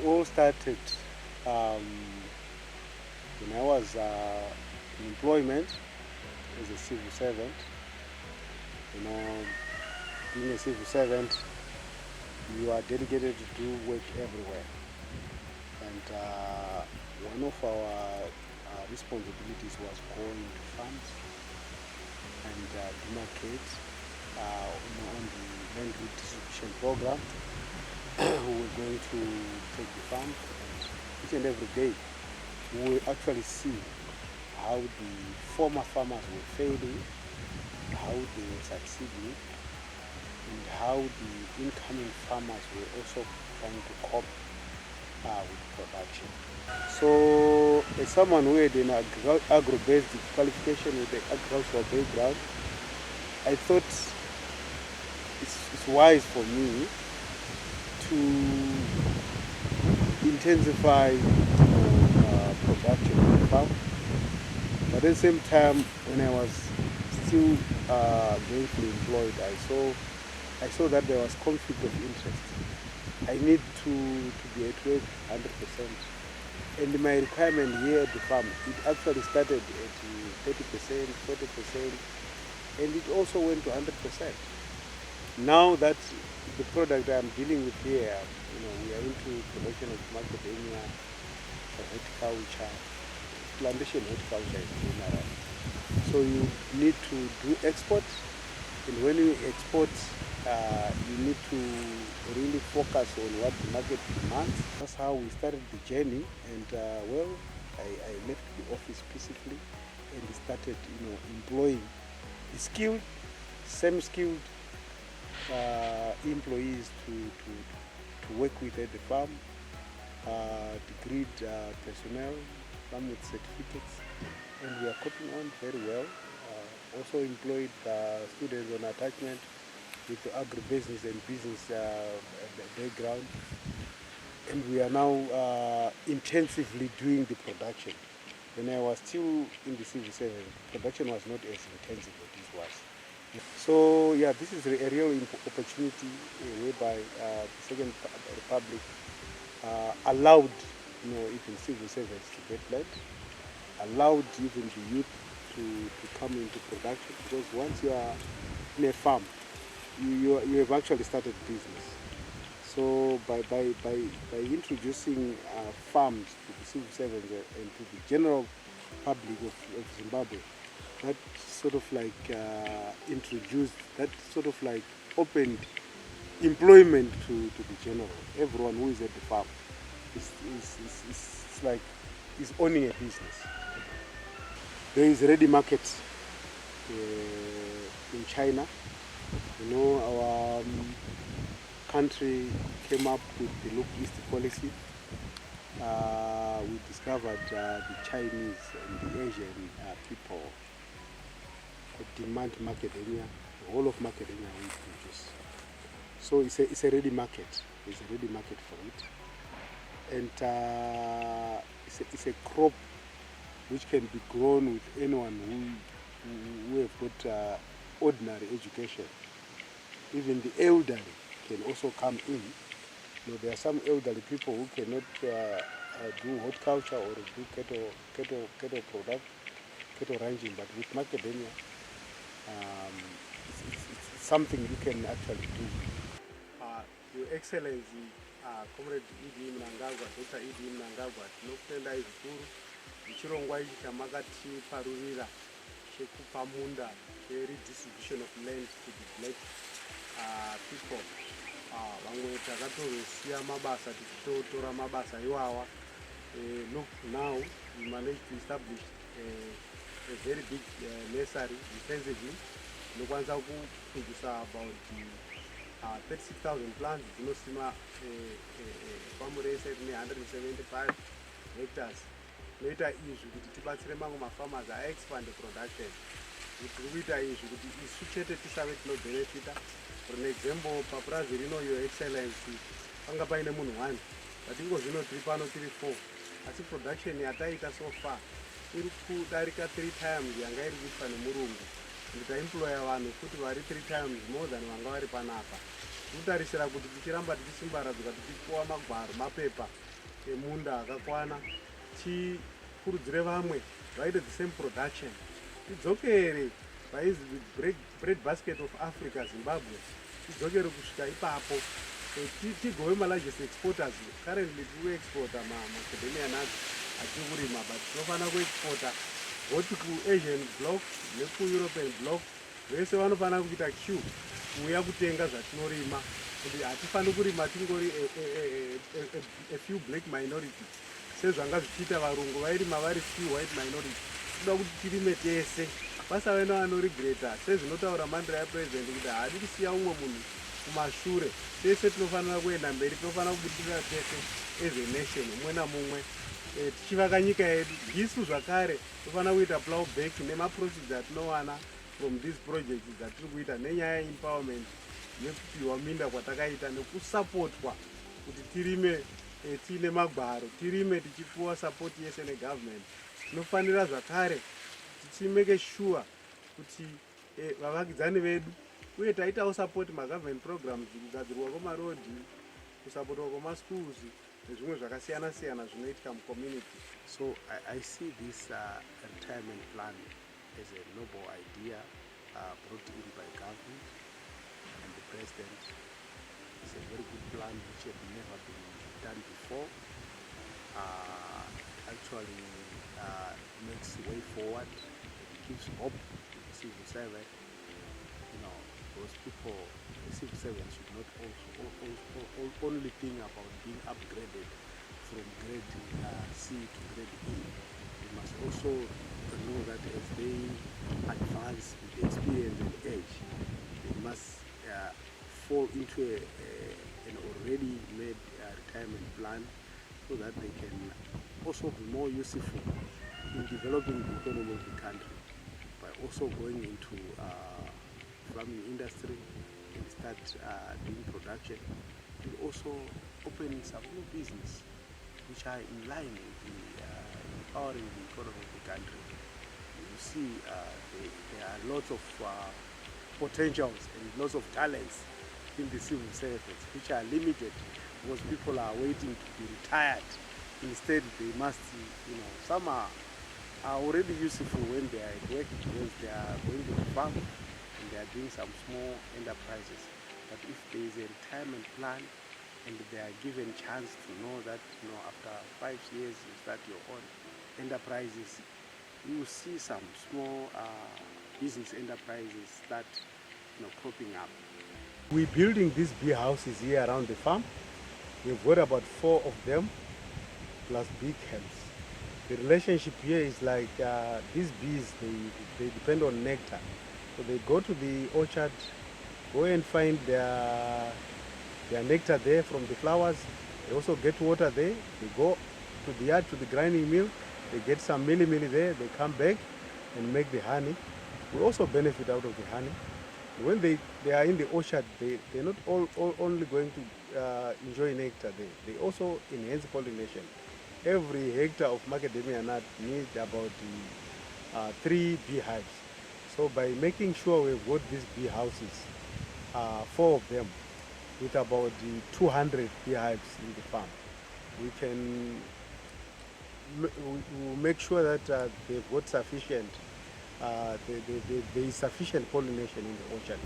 all started when I was in employment as a civil servant. You know, being a civil servant, you are dedicated to do work everywhere. And one of our responsibilities was going to farms and demarcate on the land redistribution program. We're going to take the farm, and each and every day we will actually see how the former farmers were failing, how they were succeeding, and how the incoming farmers were also trying to cope with production. So as someone who had an agro-based qualification with an agricultural background, I thought it's wise for me to intensify production on the farm. But at the same time, when I was still gainfully employed, I saw that there was conflict of interest. I need to be at work 100%. And my requirement here at the farm, it actually started at 30%, 40%, and it also went to 100%. Now that the product I'm dealing with here, we are into production of macadamia, horticulture, plantation horticulture in general. So you need to do export, and when you export, you need to really focus on what the market demands. That's how we started the journey, and I left the office peacefully and started, employing the skilled, semi-skilled employees to work with at the farm, degreed personnel, some with certificates, and we are coping on very well. Also employed students on attachment with the agribusiness and business background, and we are now intensively doing the production. When I was still in the civil service, production was not as intensive as this was. So yeah, this is a real opportunity whereby the Second Republic allowed even civil servants to get land, allowed even the youth to come into production, because once you are in a farm, you have actually started business. So by introducing farms to the civil servants and to the general public of Zimbabwe, that sort of like opened employment to the general. Everyone who is at the farm is owning a business. There is a ready market in China. Our country came up with the Look East policy. We discovered the Chinese and the Asian people demand macadamia, the whole of macadamia we produce. So it's a ready market. There's a ready market for it, and it's a crop which can be grown with anyone who have got ordinary education. Even the elderly can also come in. There are some elderly people who cannot do horticulture or do cattle product, cattle ranching, but with macadamia, it's something you can actually do. Your Excellency, Comrade Idi Mnangagwa, Dr. Idi Mnangagwa, tinokutenda izvikuru ichirongwa ichi chamakati parurira chekupa munda redistribution of land to the black people. Vamwe takatozosiya mabasa tichitotora mabasa iwawa. Look, now we managed to establish a very big nursery defensively. Tinokwanisa kuproduce about 36,000 plants. Dzinosima farm rese rine 175 hectares. Noita izvi kuti tibatsire mamwe mafarmers expand production. Tiri kuita izvi kuti isu chete tisave tinobenefita. For an example, papurazi rino Your Excellency panga paine munhu 1, patingo zvino tiri pano tiri 4, asi production yataita so far iri kudarika 3 times yanga iri kuitwa nemurungu. Taemploya vanhu kuti vari 3 times more than vanga vari panapa. Kutarisira kuti tichiramba tichisimbaradza tichipuwa magwaro mapepa emunda akakwana, tikurudzire vamwe vaite the same production. Tidzokere vaizi bread basket of Africa, Zimbabwe, tidzokere kusvika ipapo. Tigove ma-largest exporters. Currently tiri kuexporta macadamia nuts atiri kurima, but tinofanira kuexporta goti ku-Asian bloc neku-European bloc. Vese vanofanira kuita queue kuuya kutenga zvatinorima, kuti hatifaniri kurima tingori a few black minority sezvanga zvichiita varungu vairima vari few white minority. Toda kuti tirime tese, pasave nevanoregreta, sezvinotaura mandira yapresident kuti haadi kusiya umwe munhu kumashure. Tese tinofanira kuenda mberi, tinofanira kubudirira tese as a nation, umwe namumwe tichivaka nyika yedu. Isu zvakare tofanira kuita plow back nemaprocedure atinowana from these projects dzatiri kuita, nenyaya yeempowerment, nekupiwa minda kwatakaita, nekusapotwa kuti tirime tiine magwaro, tirime tichipuwa support yese negovernment. Tinofanira zvakare tichimeke sure kuti vavakidzani vedu, uye taitawo support magovernment programs, kugadzirwa kwemarodi, kusapotwa kwemaschools nezvimwe zvakasiyana siyana zvinoitika mucommunity. So I see this retirement plan as a noble idea brought in by government and the president. It's a very good plan which had never been done before. Actually makes way forward. It gives hope to the civil servant. You know, those people, the civil servant should not only think about being upgraded from grade C to grade E. They must also know that as they advance with experience and age, they must fall into an already made retirement plan, so that they can also be more useful in developing the economy of the country, by also going into farming industry and start doing production, and also opening some new business which are in line with the empowering the economy of the country. You see, there are lots of potentials and lots of talents in the civil service which are limited because people are waiting to be retired. Instead, they must, some are already useful when they are at work because they are going to the farm and they are doing some small enterprises. But if there is a retirement plan and they are given chance to know that, after 5 years you start your own enterprises, you will see some small business enterprises start, cropping up. We're building these bee houses here around the farm. We've got about 4 of them, plus bee camps. The relationship here is like these bees, they depend on nectar. So they go to the orchard, go and find their nectar there from the flowers. They also get water there. They go to the yard, to the grinding mill. They get some milli there. They come back and make the honey. We also benefit out of the honey. When they are in the orchard, they're not only going to enjoy nectar there. They also enhance pollination. Every hectare of macadamia nut needs about 3 beehives. So by making sure we've got these bee houses, 4 of them, with about 200 beehives in the farm, we can we'll make sure that they've got sufficient, there is sufficient pollination in the orchard.